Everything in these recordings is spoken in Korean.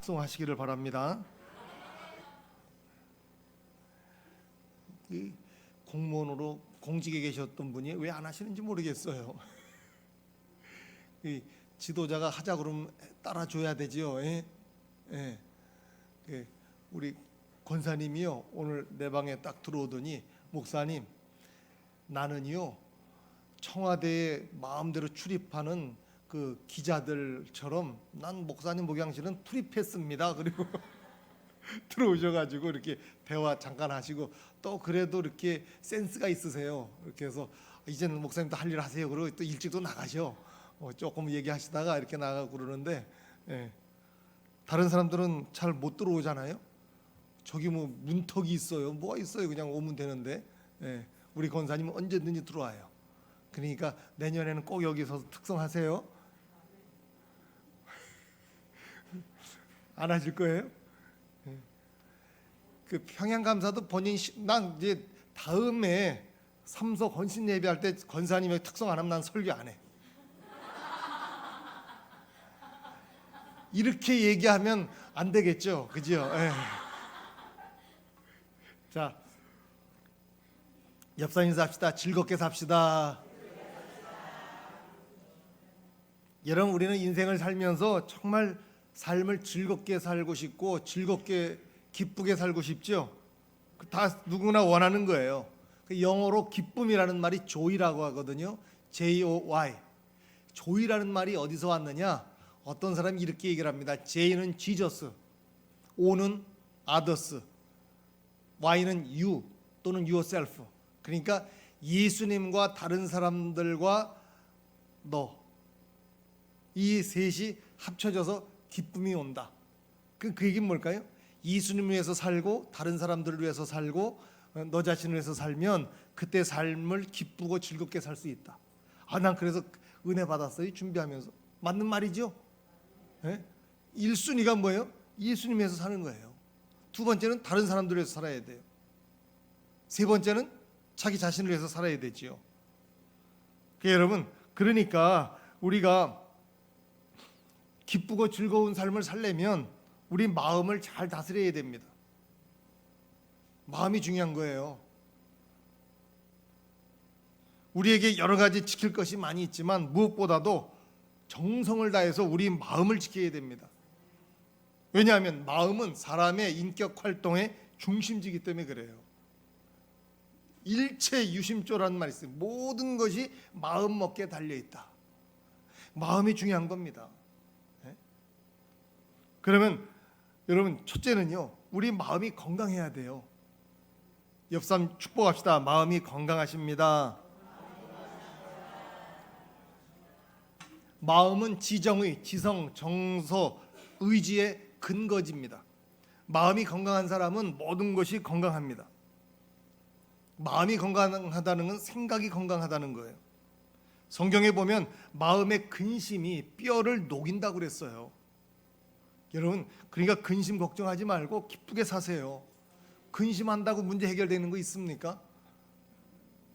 특송하시기를 바랍니다. 이 공무원으로 공직에 계셨던 분이 왜 안 하시는지 모르겠어요. 이 지도자가 하자 그러면 따라줘야 되지요. 예? 예. 우리 권사님이요 오늘 내 방에 딱 들어오더니 목사님 나는요 청와대에 마음대로 출입하는 그 기자들처럼 난 목사님 목양실은 출입했습니다. 그리고 들어오셔가지고 이렇게 대화 잠깐 하시고 또 그래도 이렇게 센스가 있으세요. 이렇게 해서 이제는 목사님도 할 일 하세요. 그리고 또 일찍도 나가셔. 조금 얘기하시다가 이렇게 나가고 그러는데 예. 다른 사람들은 잘 못 들어오잖아요. 저기 뭐 문턱이 있어요. 뭐가 있어요. 그냥 오면 되는데 예. 우리 권사님은 언제든지 들어와요. 그러니까 내년에는 꼭 여기서 특성하세요. 안 하실 거예요? 예. 그 평양감사도 본인 난 이제 다음에 삼서 건신 예배할 때 권사님의 특성 안 하면 난 설교 안 해. 이렇게 얘기하면 안 되겠죠, 그죠? 예. 자, 엽사 인사합시다. 즐겁게 삽시다. 여러분, 우리는 인생을 살면서 정말 삶을 즐겁게 살고 싶고 즐겁게 기쁘게 살고 싶죠. 다 누구나 원하는 거예요. 영어로 기쁨이라는 말이 joy라고 하거든요. J-O-Y. joy라는 말이 어디서 왔느냐? 어떤 사람이 이렇게 얘기를 합니다. J는 Jesus, O는 others, Y는 you 또는 yourself. 그러니까 예수님과 다른 사람들과 너, 이 셋이 합쳐져서 기쁨이 온다. 그 얘기는 뭘까요? 예수님을 위해서 살고 다른 사람들을 위해서 살고 너 자신을 위해서 살면 그때 삶을 기쁘고 즐겁게 살 수 있다. 난 그래서 은혜 받았어요. 준비하면서. 맞는 말이죠. 네? 1순위가 뭐예요? 예수님 위해서 사는 거예요. 두 번째는 다른 사람들을 위해서 살아야 돼요. 세 번째는 자기 자신을 위해서 살아야 되지요. 여러분, 그러니까 우리가 기쁘고 즐거운 삶을 살려면 우리 마음을 잘 다스려야 됩니다. 마음이 중요한 거예요. 우리에게 여러 가지 지킬 것이 많이 있지만 무엇보다도 정성을 다해서 우리 마음을 지켜야 됩니다. 왜냐하면 마음은 사람의 인격 활동의 중심지이기 때문에 그래요. 일체 유심조라는 말이 있어요. 모든 것이 마음 먹기에 달려있다. 마음이 중요한 겁니다. 그러면 여러분 첫째는요, 우리 마음이 건강해야 돼요. 옆 사람 축복합시다. 마음이 건강하십니다. 마음은 지정의, 지성, 정서, 의지의 근거지입니다. 마음이 건강한 사람은 모든 것이 건강합니다. 마음이 건강하다는 건 생각이 건강하다는 거예요. 성경에 보면 마음의 근심이 뼈를 녹인다고 그랬어요. 여러분, 그러니까 근심 걱정하지 말고 기쁘게 사세요. 근심한다고 문제 해결되는 거 있습니까?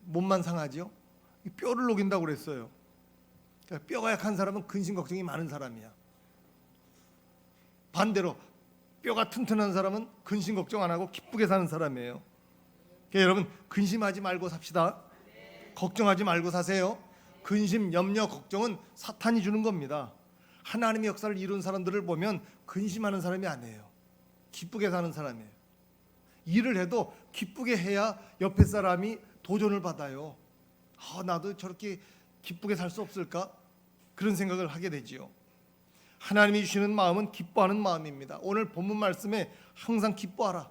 몸만 상하죠? 뼈를 녹인다고 그랬어요. 그러니까 뼈가 약한 사람은 근심 걱정이 많은 사람이야. 반대로 뼈가 튼튼한 사람은 근심 걱정 안 하고 기쁘게 사는 사람이에요. 그러니까 여러분, 근심하지 말고 삽시다. 걱정하지 말고 사세요. 근심, 염려, 걱정은 사탄이 주는 겁니다. 하나님의 역사를 이룬 사람들을 보면 근심하는 사람이 아니에요. 기쁘게 사는 사람이에요. 일을 해도 기쁘게 해야 옆에 사람이 도전을 받아요. 나도 저렇게 기쁘게 살 수 없을까? 그런 생각을 하게 되지요. 하나님이 주시는 마음은 기뻐하는 마음입니다. 오늘 본문 말씀에 항상 기뻐하라,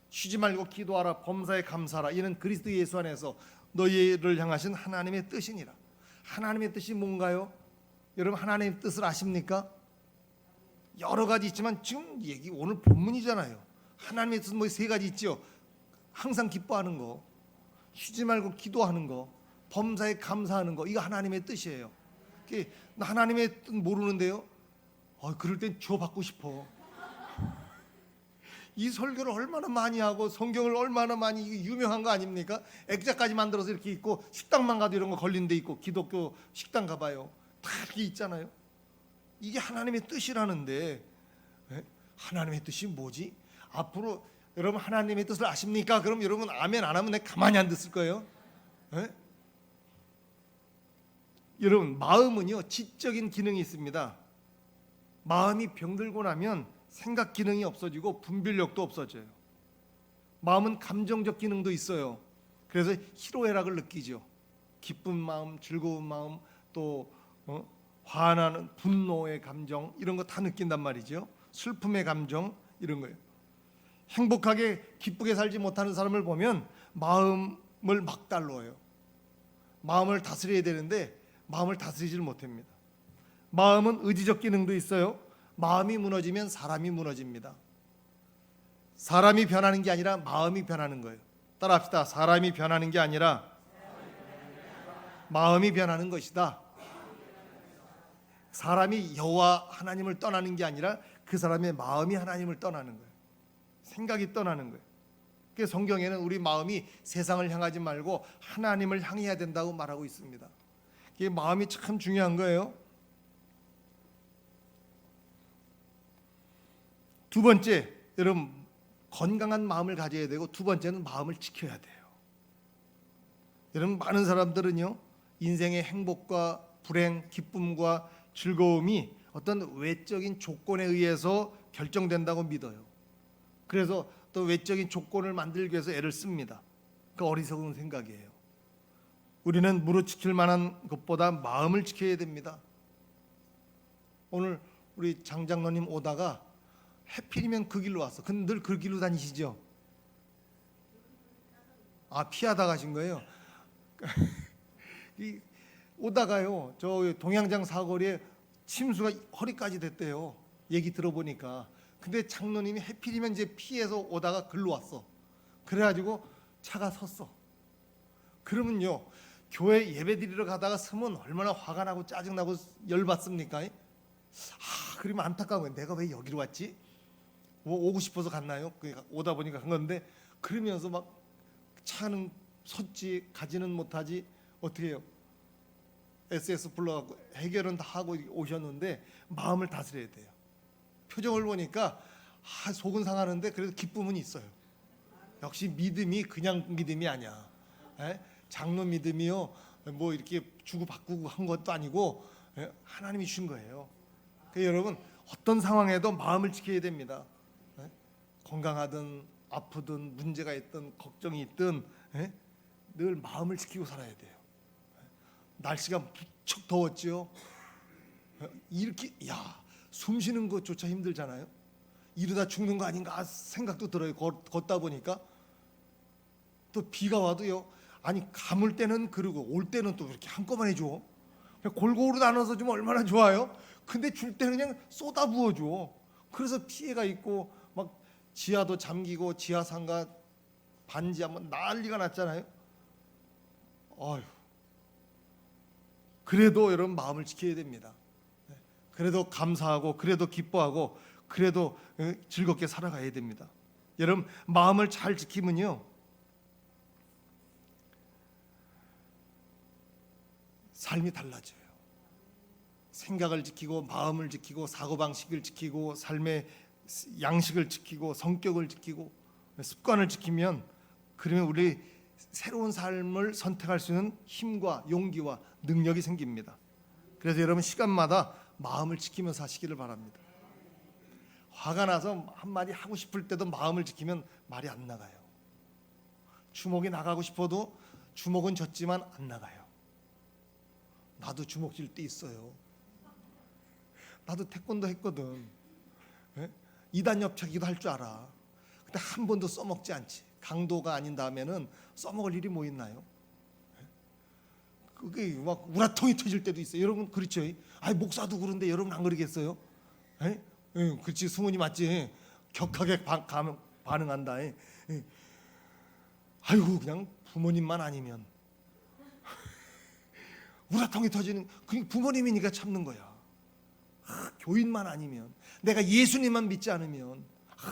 쉬지 말고 기도하라, 범사에 감사하라. 이는 그리스도 예수 안에서 너희를 향하신 하나님의 뜻이니라. 하나님의 뜻이 뭔가요? 여러분, 하나님의 뜻을 아십니까? 여러 가지 있지만 지금 얘기 오늘 본문이잖아요. 하나님의 뜻은 뭐 세 가지 있죠. 항상 기뻐하는 거, 쉬지 말고 기도하는 거, 범사에 감사하는 거. 이거 하나님의 뜻이에요. 나 하나님의 뜻 모르는데요. 그럴 땐 주어받고 싶어. 이 설교를 얼마나 많이 하고 성경을 얼마나 많이, 이게 유명한 거 아닙니까? 액자까지 만들어서 이렇게 있고, 식당만 가도 이런 거 걸린 데 있고, 기독교 식당 가봐요. 다 이렇게 있잖아요. 이게 하나님의 뜻이라는데, 예? 하나님의 뜻이 뭐지? 앞으로 여러분 하나님의 뜻을 아십니까? 그럼 여러분 아멘 안 하면 내가 가만히 안 듣을 거예요. 에? 여러분 마음은요 지적인 기능이 있습니다. 마음이 병들고 나면 생각 기능이 없어지고 분별력도 없어져요. 마음은 감정적 기능도 있어요. 그래서 희로애락을 느끼죠. 기쁜 마음, 즐거운 마음, 또 화나는 분노의 감정 이런 거 다 느낀단 말이죠. 슬픔의 감정 이런 거예요. 행복하게 기쁘게 살지 못하는 사람을 보면 마음을 막 달러요. 마음을 다스려야 되는데 마음을 다스리질 못합니다. 마음은 의지적 기능도 있어요. 마음이 무너지면 사람이 무너집니다. 사람이 변하는 게 아니라 마음이 변하는 거예요. 따라합시다. 사람이 변하는 게 아니라 마음이 변하는 것이다. 사람이 여호와 하나님을 떠나는 게 아니라 그 사람의 마음이 하나님을 떠나는 거예요. 생각이 떠나는 거예요. 그래서 성경에는 우리 마음이 세상을 향하지 말고 하나님을 향해야 된다고 말하고 있습니다. 이게 마음이 참 중요한 거예요. 두 번째, 여러분 건강한 마음을 가져야 되고 두 번째는 마음을 지켜야 돼요. 여러분 많은 사람들은요 인생의 행복과 불행, 기쁨과 즐거움이 어떤 외적인 조건에 의해서 결정된다고 믿어요. 그래서 또 외적인 조건을 만들기 위해서 애를 씁니다. 그 어리석은 생각이에요. 우리는 무릇 지킬 만한 것보다 마음을 지켜야 됩니다. 오늘 우리 장장로님 오다가 해필이면 그 길로 왔어. 근데 늘 그 길로 다니시죠? 아, 피하다 가신 거예요? 오다가요 저 동양장 사거리에 침수가 허리까지 됐대요. 얘기 들어보니까. 근데 장로님이 해필이면 이제 피해서 오다가 글로 왔어. 그래가지고 차가 섰어. 그러면요 교회 예배 드리러 가다가 서면 얼마나 화가 나고 짜증나고 열받습니까? 그러면 안타까운 거예요. 내가 왜 여기로 왔지? 뭐 오고 싶어서 갔나요? 오다 보니까 간 건데 그러면서 막 차는 섰지 가지는 못하지 어떻게 해요? SS 불러갖고 해결은 다 하고 오셨는데 마음을 다스려야 돼요. 표정을 보니까 속은 상하는데 그래도 기쁨은 있어요. 역시 믿음이 그냥 믿음이 아니야. 장로 믿음이요 뭐 이렇게 주고받고 한 것도 아니고 하나님이 주신 거예요. 그러니까 여러분 어떤 상황에도 마음을 지켜야 됩니다. 건강하든 아프든 문제가 있든 걱정이 있든 늘 마음을 지키고 살아야 돼요. 날씨가 무척 더웠죠. 이렇게 숨 쉬는 것조차 힘들잖아요. 이러다 죽는 거 아닌가 생각도 들어요. 걷다 보니까 또 비가 와도요. 아니 감을 때는 그러고 올 때는 또 이렇게 한꺼번에 줘. 골고루 나눠서 주면 얼마나 좋아요. 근데 줄 때는 그냥 쏟아 부어줘. 그래서 피해가 있고 막 지하도 잠기고 지하 상가 반지 한번 난리가 났잖아요. 어휴. 그래도 여러분 마음을 지켜야 됩니다. 그래도 감사하고 그래도 기뻐하고 그래도 즐겁게 살아가야 됩니다. 여러분 마음을 잘 지키면요 삶이 달라져요. 생각을 지키고 마음을 지키고 사고방식을 지키고 삶의 양식을 지키고 성격을 지키고 습관을 지키면 그러면 우리 새로운 삶을 선택할 수 있는 힘과 용기와 능력이 생깁니다. 그래서 여러분 시간마다 마음을 지키면서 사시기를 바랍니다. 화가 나서 한마디 하고 싶을 때도 마음을 지키면 말이 안 나가요. 주먹이 나가고 싶어도 주먹은 졌지만 안 나가요. 나도 주먹 질 때 있어요. 나도 태권도 했거든. 2단 옆차기도 할 줄 알아. 근데 한 번도 써먹지 않지. 강도가 아닌 다음에는 써먹을 일이 뭐 있나요? 그게 막 우라통이 터질 때도 있어요. 여러분 그렇죠? 목사도 그런데 여러분 안 그러겠어요? 그렇지 승훈이 맞지? 격하게 반응한다. 아이고 그냥 부모님만 아니면 우라통이 터지는 그 부모님이니까 참는 거야. 교인만 아니면 내가 예수님만 믿지 않으면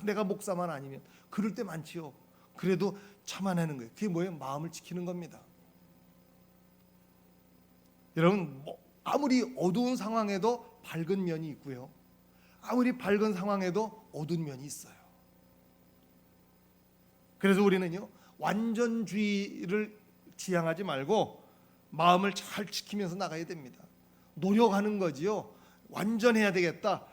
내가 목사만 아니면 그럴 때 많지요. 그래도 참아내는 거예요. 그게 뭐예요? 마음을 지키는 겁니다. 여러분 아무리 어두운 상황에도 밝은 면이 있고요. 아무리 밝은 상황에도 어두운 면이 있어요. 그래서 우리는요, 완전주의를 지향하지 말고 마음을 잘 지키면서 나가야 됩니다. 노력하는 거지요. 완전해야 되겠다.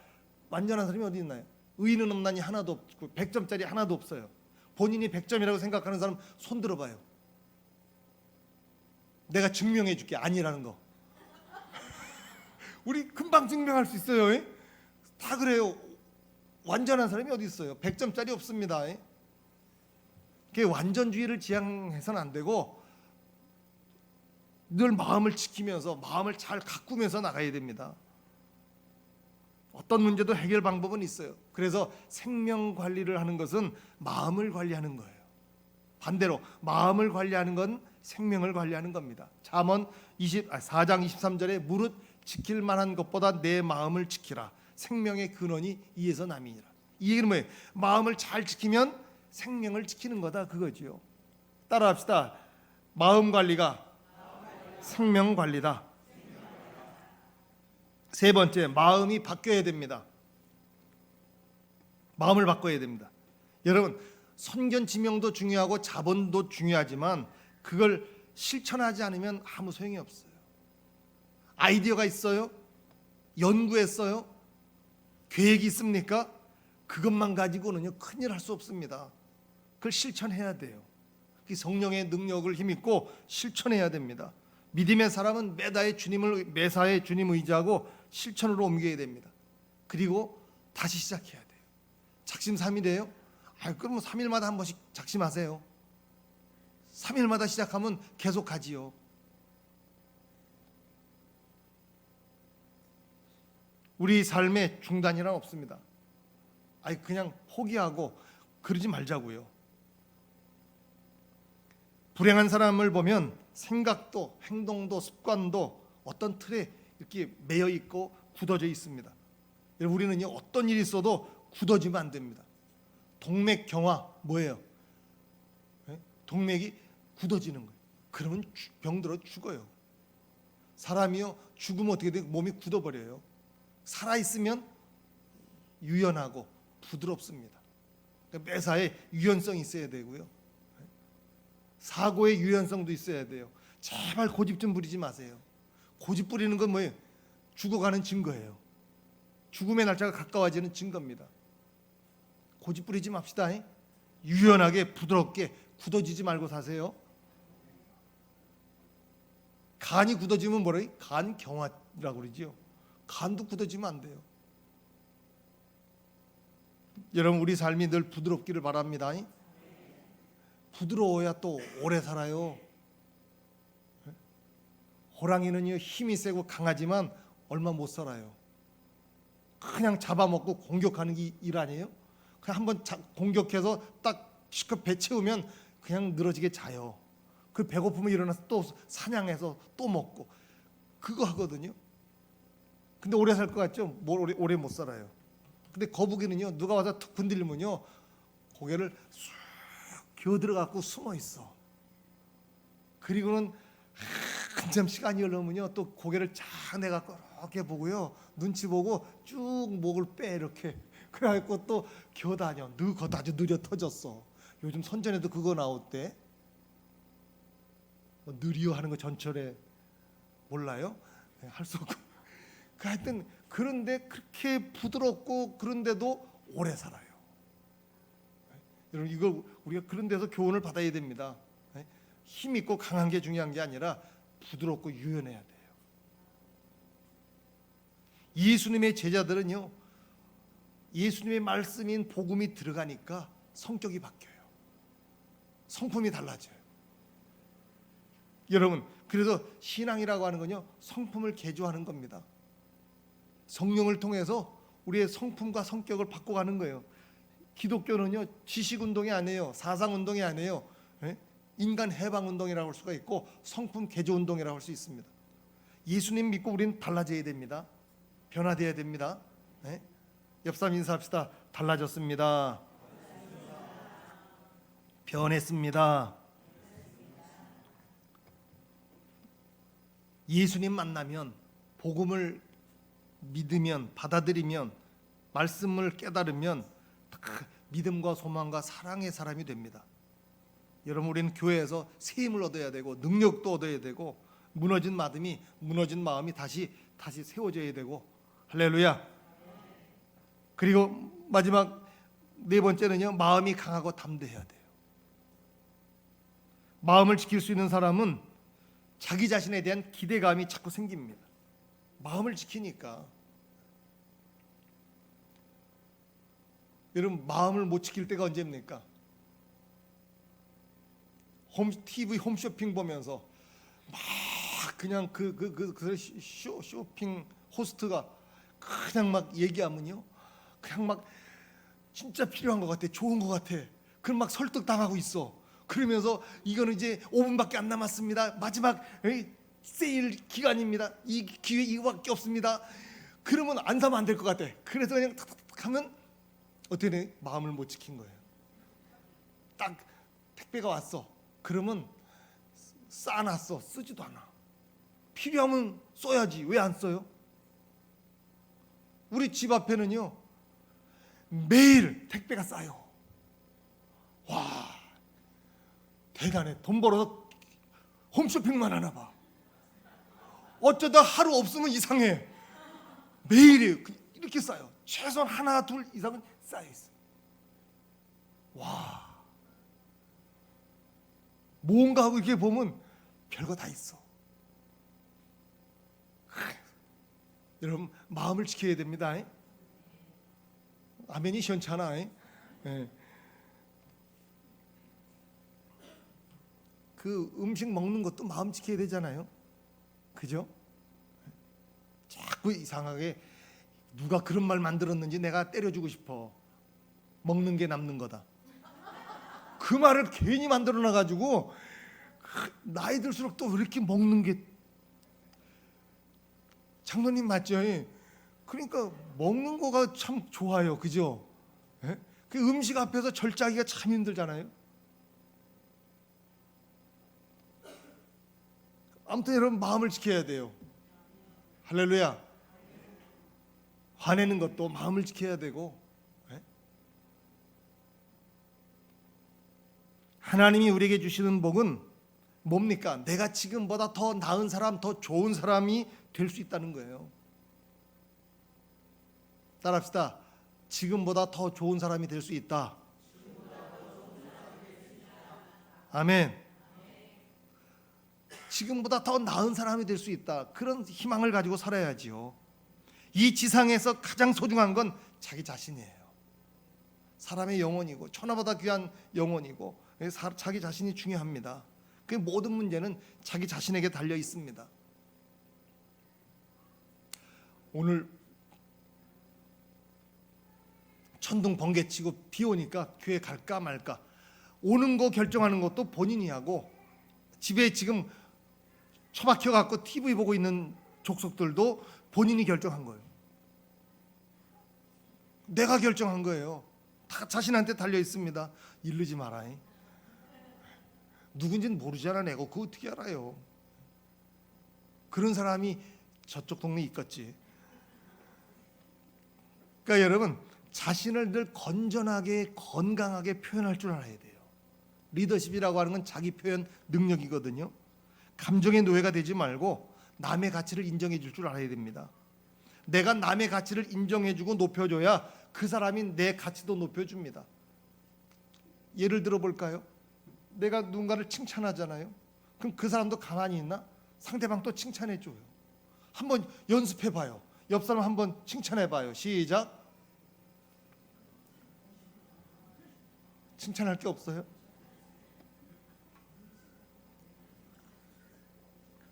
완전한 사람이 어디 있나요? 의인은 없나니 하나도 없고 100점짜리 하나도 없어요. 본인이 100점이라고 생각하는 사람 손 들어봐요. 내가 증명해 줄게. 아니라는 거. 우리 금방 증명할 수 있어요. 에? 다 그래요. 완전한 사람이 어디 있어요? 100점짜리 없습니다. 에? 그게 완전주의를 지향해서는 안 되고 늘 마음을 지키면서 마음을 잘 가꾸면서 나가야 됩니다. 어떤 문제도 해결 방법은 있어요. 그래서 생명 관리를 하는 것은 마음을 관리하는 거예요. 반대로 마음을 관리하는 건 생명을 관리하는 겁니다. 잠언 4장 23절에 무릇 지킬 만한 것보다 내 마음을 지키라. 생명의 근원이 이에서 남이니라. 이 얘기는 뭐예요? 마음을 잘 지키면 생명을 지키는 거다 그거지요. 따라합시다. 마음 관리가 생명 관리다. 세 번째, 마음이 바뀌어야 됩니다. 마음을 바꿔야 됩니다. 여러분, 선견 지명도 중요하고 자본도 중요하지만 그걸 실천하지 않으면 아무 소용이 없어요. 아이디어가 있어요? 연구했어요? 계획이 있습니까? 그것만 가지고는요 큰일 할 수 없습니다. 그걸 실천해야 돼요. 성령의 능력을 힘입고 실천해야 됩니다. 믿음의 사람은 매사에 주님 의지하고 실천으로 옮겨야 됩니다. 그리고 다시 시작해야 돼요. 작심삼일이에요? 그럼 3일마다 한 번씩 작심하세요. 3일마다 시작하면 계속 가지요. 우리 삶에 중단이란 없습니다. 그냥 포기하고 그러지 말자고요. 불행한 사람을 보면 생각도 행동도 습관도 어떤 틀에 이렇게 매여 있고 굳어져 있습니다. 우리는요 어떤 일이 있어도 굳어지면 안 됩니다. 동맥경화 뭐예요? 동맥이 굳어지는 거예요. 그러면 병들어 죽어요. 사람이요 죽으면 어떻게 돼요? 몸이 굳어버려요. 살아있으면 유연하고 부드럽습니다. 그러니까 매사에 유연성이 있어야 되고요. 사고의 유연성도 있어야 돼요. 제발 고집 좀 부리지 마세요. 고집 부리는 건 뭐예요? 죽어가는 증거예요. 죽음의 날짜가 가까워지는 증거입니다. 고집 부리지 맙시다. 유연하게 부드럽게 굳어지지 말고 사세요. 간이 굳어지면 뭐래요? 간경화라고 그러죠. 간도 굳어지면 안 돼요. 여러분 우리 삶이 늘 부드럽기를 바랍니다. 부드러워야 또 오래 살아요. 호랑이는요 힘이 세고 강하지만 얼마 못 살아요. 그냥 잡아먹고 공격하는 게 일 아니에요? 그냥 한번 공격해서 딱 실컷 배 채우면 그냥 늘어지게 자요. 그 배고프면 일어나서 또 사냥해서 또 먹고 그거 하거든요. 근데 오래 살 것 같죠? 오래 못 살아요. 근데 거북이는요 누가 와서 툭 건드리면요 고개를 쑥 기어들어갖고 숨어 있어. 그리고는 한참 시간이 흘러면요 또 고개를 쫙 내갖고 이렇게 보고요 눈치 보고 쭉 목을 빼 이렇게 그래갖고 또 기어다녀. 그것도 아주 느려 터졌어. 요즘 선전에도 그거 나왔대. 느려 하는 거 전철에 몰라요? 할 수 없고. 하여튼 그런데 그렇게 부드럽고 그런데도 오래 살아요. 여러분 이걸 우리가 그런 데서 교훈을 받아야 됩니다. 힘 있고 강한 게 중요한 게 아니라 부드럽고 유연해야 돼요. 예수님의 제자들은요 예수님의 말씀인 복음이 들어가니까 성격이 바뀌어요. 성품이 달라져요. 여러분 그래서 신앙이라고 하는 건요 성품을 개조하는 겁니다. 성령을 통해서 우리의 성품과 성격을 바꿔가는 거예요. 기독교는요 지식운동이 아니에요. 사상운동이 아니에요. 인간 해방운동이라고 할 수가 있고 성품 개조운동이라고 할 수 있습니다. 예수님 믿고 우리는 달라져야 됩니다. 변화되어야 됩니다. 옆 사람 인사합시다. 달라졌습니다. 변했습니다. 예수님 만나면 복음을 믿으면 받아들이면 말씀을 깨달으면 믿음과 소망과 사랑의 사람이 됩니다. 여러분, 우리는 교회에서 새 힘을 얻어야 되고 능력도 얻어야 되고 무너진 마음이 다시 세워져야 되고. 할렐루야. 그리고 마지막 네 번째는요, 마음이 강하고 담대해야 돼요. 마음을 지킬 수 있는 사람은 자기 자신에 대한 기대감이 자꾸 생깁니다. 마음을 지키니까. 여러분, 마음을 못 지킬 때가 언제입니까? TV 홈쇼핑 보면서 막 그냥 쇼핑 호스트가 그냥 막 얘기하면요, 그냥 막 진짜 필요한 것 같아, 좋은 것 같아. 그럼 막 설득당하고 있어. 그러면서 이거는 이제 5분밖에 안 남았습니다. 마지막 세일 기간입니다. 이 기회 이거밖에 없습니다. 그러면 안 사면 안 될 것 같아. 그래서 그냥 탁탁탁 하면 어떻게 돼? 마음을 못 지킨 거예요. 딱 택배가 왔어. 그러면 쌓아놨어. 쓰지도 않아. 필요하면 써야지. 왜 안 써요? 우리 집 앞에는요, 매일 택배가 쌓여. 와, 대단해. 돈 벌어서 홈쇼핑만 하나 봐. 어쩌다 하루 없으면 이상해. 매일 이렇게 쌓여. 최소한 하나 둘 이상은 쌓여 있어. 와, 뭔가 하고 이렇게 보면 별거 다 있어. 여러분, 마음을 지켜야 됩니다. 아멘이 시원찮아. 그 음식 먹는 것도 마음 지켜야 되잖아요. 그죠? 자꾸 이상하게 누가 그런 말 만들었는지 내가 때려주고 싶어. 먹는 게 남는 거다. 그 말을 괜히 만들어 놔가지고 나이 들수록 또 왜 이렇게 먹는 게. 장로님 맞죠? 그러니까 먹는 거가 참 좋아요. 그죠? 그 음식 앞에서 절제하기가 참 힘들잖아요. 아무튼 여러분, 마음을 지켜야 돼요. 할렐루야. 화내는 것도 마음을 지켜야 되고. 하나님이 우리에게 주시는 복은 뭡니까? 내가 지금보다 더 나은 사람, 더 좋은 사람이 될 수 있다는 거예요. 따라합시다. 지금보다 더 좋은 사람이 될 수 있다. 아멘. 지금보다 더 나은 사람이 될 수 있다. 그런 희망을 가지고 살아야지요. 이 지상에서 가장 소중한 건 자기 자신이에요. 사람의 영혼이고 천하보다 귀한 영혼이고 자기 자신이 중요합니다. 그 모든 문제는 자기 자신에게 달려 있습니다. 오늘 천둥 번개치고 비 오니까 교회 갈까 말까, 오는 거 결정하는 것도 본인이 하고, 집에 지금 처박혀 갖고 TV 보고 있는 족속들도 본인이 결정한 거예요. 내가 결정한 거예요. 다 자신한테 달려 있습니다. 이르지 마라. 누군지는 모르잖아. 내가 그거 어떻게 알아요? 그런 사람이 저쪽 동네에 있겠지. 그러니까 여러분, 자신을 늘 건전하게 건강하게 표현할 줄 알아야 돼요. 리더십이라고 하는 건 자기 표현 능력이거든요. 감정의 노예가 되지 말고 남의 가치를 인정해 줄 줄 알아야 됩니다. 내가 남의 가치를 인정해 주고 높여줘야 그 사람이 내 가치도 높여줍니다. 예를 들어 볼까요? 내가 누군가를 칭찬하잖아요. 그럼 그 사람도 가만히 있나? 상대방 또 칭찬해 줘요. 한번 연습해 봐요. 옆 사람 한번 칭찬해 봐요. 시작. 칭찬할 게 없어요?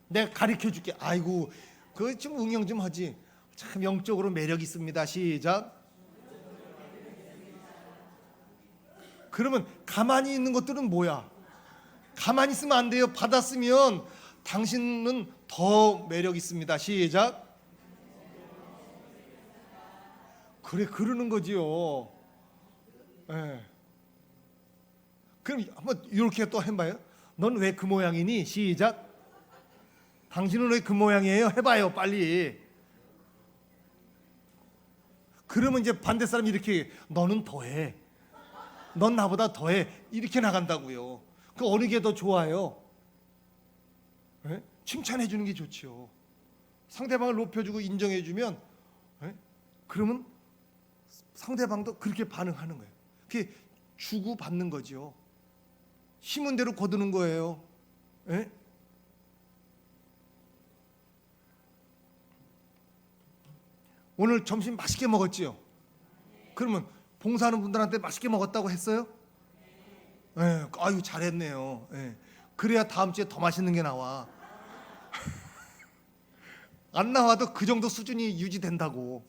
내가 가르쳐 줄게. 아이고, 그거 좀 응용 좀 하지. 참 영적으로 매력 있습니다. 시작. 그러면 가만히 있는 것들은 뭐야? 가만히 있으면 안 돼요. 받았으면 당신은 더 매력 있습니다. 시작. 그래, 그러는 거지요. 네. 그럼 한번 이렇게 또 해봐요. 넌 왜 그 모양이니? 시작. 당신은 왜 그 모양이에요? 해봐요, 빨리. 그러면 이제 반대 사람이 이렇게 너는 더해, 넌 나보다 더해 이렇게 나간다고요. 그 어느 게 더 좋아요? 예? 칭찬해 주는 게 좋지요. 상대방을 높여주고 인정해 주면, 예? 그러면 상대방도 그렇게 반응하는 거예요. 그게 주고 받는 거죠. 심은 대로 거두는 거예요. 예? 오늘 점심 맛있게 먹었지요? 그러면 봉사하는 분들한테 맛있게 먹었다고 했어요? 예, 아유 잘했네요. 예. 그래야 다음 주에 더 맛있는 게 나와. 안 나와도 그 정도 수준이 유지된다고.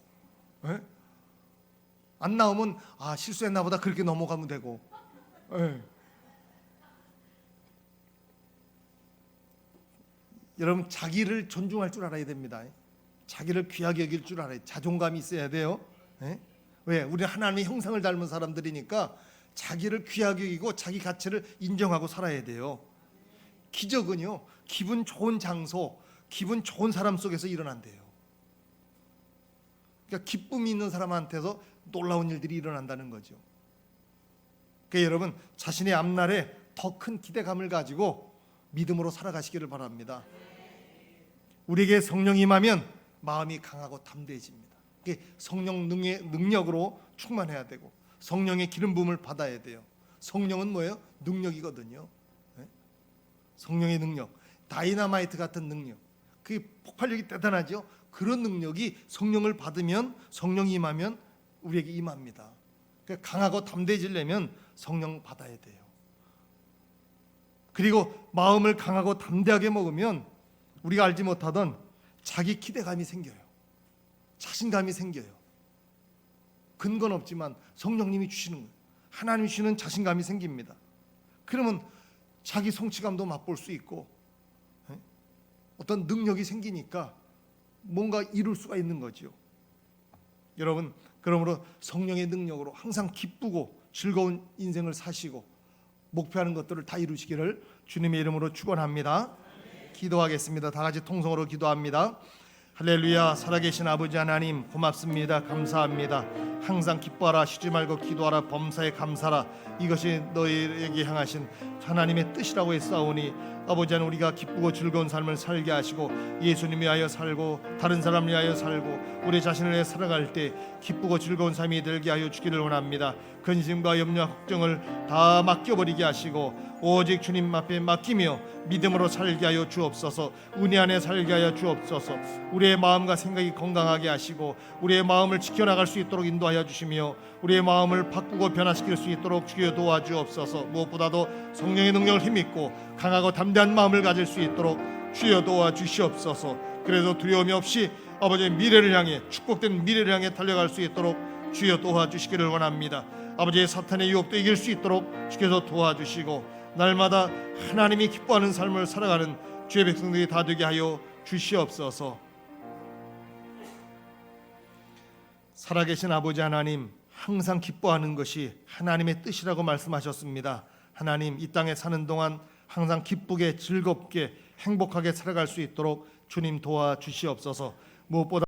예? 안 나오면 아 실수했나 보다 그렇게 넘어가면 되고. 예. 여러분 자기를 존중할 줄 알아야 됩니다. 자기를 귀하게 여길 줄 알아야, 자존감이 있어야 돼요. 예? 왜? 우리 하나님의 형상을 닮은 사람들이니까 자기를 귀하게 여기고 자기 가치를 인정하고 살아야 돼요. 기적은요, 기분 좋은 장소, 기분 좋은 사람 속에서 일어난대요. 그러니까 기쁨이 있는 사람한테서 놀라운 일들이 일어난다는 거죠. 그러니까 여러분 자신의 앞날에 더 큰 기대감을 가지고 믿음으로 살아가시기를 바랍니다. 우리에게 성령이 임하면 마음이 강하고 담대해집니다. 성령 능력으로 충만해야 되고 성령의 기름 부음을 받아야 돼요. 성령은 뭐예요? 능력이거든요. 성령의 능력, 다이너마이트 같은 능력, 그게 폭발력이 대단하죠. 그런 능력이 성령을 받으면, 성령이 임하면 우리에게 임합니다. 그러니까 강하고 담대해지려면 성령 받아야 돼요. 그리고 마음을 강하고 담대하게 먹으면 우리가 알지 못하던 자기 기대감이 생겨요. 자신감이 생겨요. 근거는 없지만 성령님이 주시는 거예요. 하나님이 주시는 자신감이 생깁니다. 그러면 자기 성취감도 맛볼 수 있고 어떤 능력이 생기니까 뭔가 이룰 수가 있는 거죠. 여러분, 그러므로 성령의 능력으로 항상 기쁘고 즐거운 인생을 사시고 목표하는 것들을 다 이루시기를 주님의 이름으로 축원합니다. 기도하겠습니다. 다 같이 통성으로 기도합니다. 할렐루야. 살아계신 아버지 하나님 고맙습니다. 감사합니다. 항상 기뻐하라, 쉬지 말고 기도하라, 범사에 감사라, 이것이 너희에게 향하신 하나님의 뜻이라고 했사오니 아버지 하나님, 우리가 기쁘고 즐거운 삶을 살게 하시고 예수님 위하여 살고 다른 사람 위하여 살고 우리 자신을 위해 살아갈 때 기쁘고 즐거운 삶이 되게 하여 주기를 원합니다. 근심과 염려와 걱정을 다 맡겨버리게 하시고 오직 주님 앞에 맡기며 믿음으로 살게 하여 주옵소서. 은혜 안에 살게 하여 주옵소서. 우리의 마음과 생각이 건강하게 하시고 우리의 마음을 지켜나갈 수 있도록 인도하여 주시며 우리의 마음을 바꾸고 변화시킬 수 있도록 주여 도와주옵소서. 무엇보다도 성령의 능력을 힘입고 강하고 담대한 마음을 가질 수 있도록 주여 도와주시옵소서. 그래서 두려움이 없이 아버지의 미래를 향해, 축복된 미래를 향해 달려갈 수 있도록 주여 도와주시기를 원합니다. 아버지의 사탄의 유혹도 이길 수 있도록 주께서 도와주시고 날마다 하나님이 기뻐하는 삶을 살아가는 주의 백성들이 다 되게 하여 주시옵소서. 살아계신 아버지 하나님, 항상 기뻐하는 것이 하나님의 뜻이라고 말씀하셨습니다. 하나님, 이 땅에 사는 동안 항상 기쁘게 즐겁게 행복하게 살아갈 수 있도록 주님 도와주시옵소서. 무엇보다